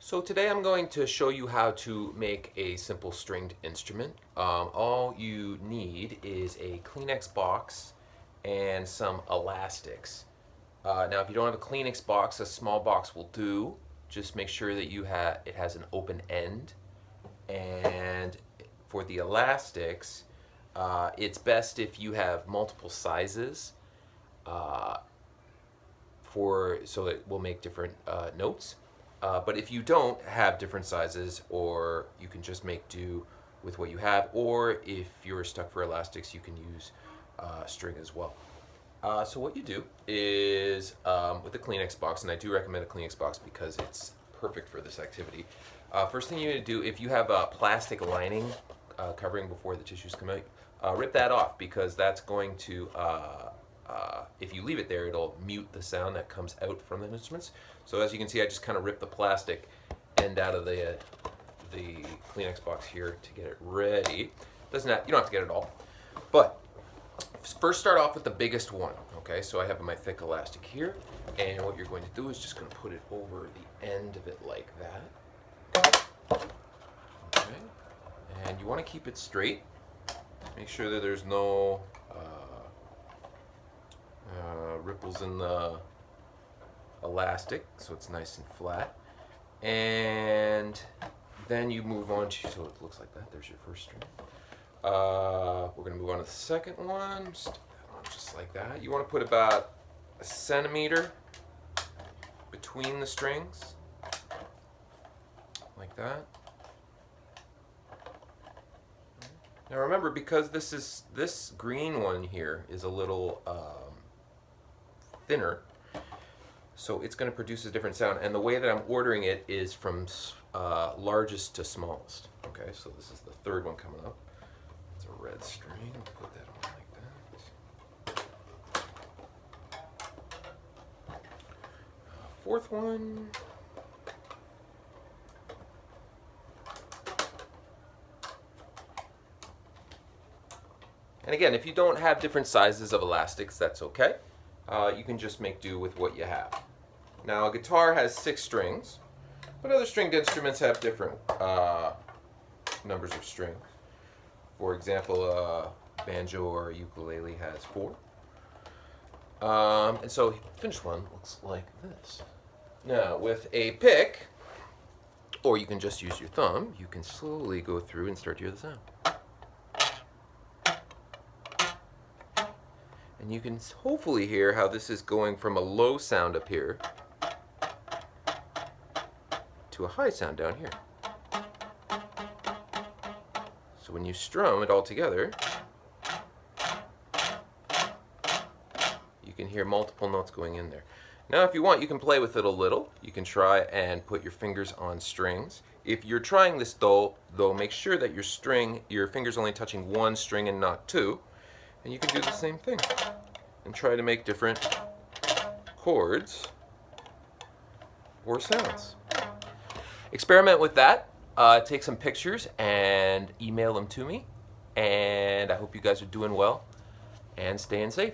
So today I'm going to show you how to make a simple stringed instrument. All you need is a Kleenex box and some elastics. Now if you don't have a Kleenex box, a small box will do. Just make sure that it has an open end. And for the elastics, it's best if you have multiple sizes so it will make different notes. But if you don't have different sizes, or you can just make do with what you have, or if you're stuck for elastics, you can use string as well. So what you do is, with the Kleenex box, and I do recommend a Kleenex box because it's perfect for this activity. First thing you need to do, if you have a plastic lining covering before the tissues come out, rip that off, because that's going to if you leave it there, it'll mute the sound that comes out from the instruments. So as you can see, I just kind of ripped the plastic end out of the Kleenex box here to get it ready. You don't have to get it all, but first start off with the biggest one. Okay, so I have my thick elastic here, and what you're going to do is just going to put it over the end of it like that. Okay, and you want to keep it straight. Make sure that there's no ripples in the elastic, so it's nice and flat. And then you move on to, so it looks like that. There's your first string. We're going to move on to the second one. Stick that on just like that. You want to put about a centimeter between the strings, like that. Now remember, because this green one here is a little thinner, so it's going to produce a different sound, and the way that I'm ordering it is from largest to smallest. Okay, so this is the third one coming up. It's a red string. I'll put that on like that. Fourth one. And again, if you don't have different sizes of elastics, that's okay. You can just make do with what you have. Now, a guitar has 6 strings, but other stringed instruments have different numbers of strings. For example, a banjo or a ukulele has 4. And so the finished one looks like this. Now, with a pick, or you can just use your thumb, you can slowly go through and start to hear the sound. And you can hopefully hear how this is going from a low sound up here to a high sound down here. So when you strum it all together, you can hear multiple notes going in there. Now if you want, you can play with it a little. You can try and put your fingers on strings. If you're trying this though, make sure that your finger's only touching one string and not 2. And you can do the same thing and try to make different chords or sounds. Experiment with that. Take some pictures and email them to me. And I hope you guys are doing well and staying safe.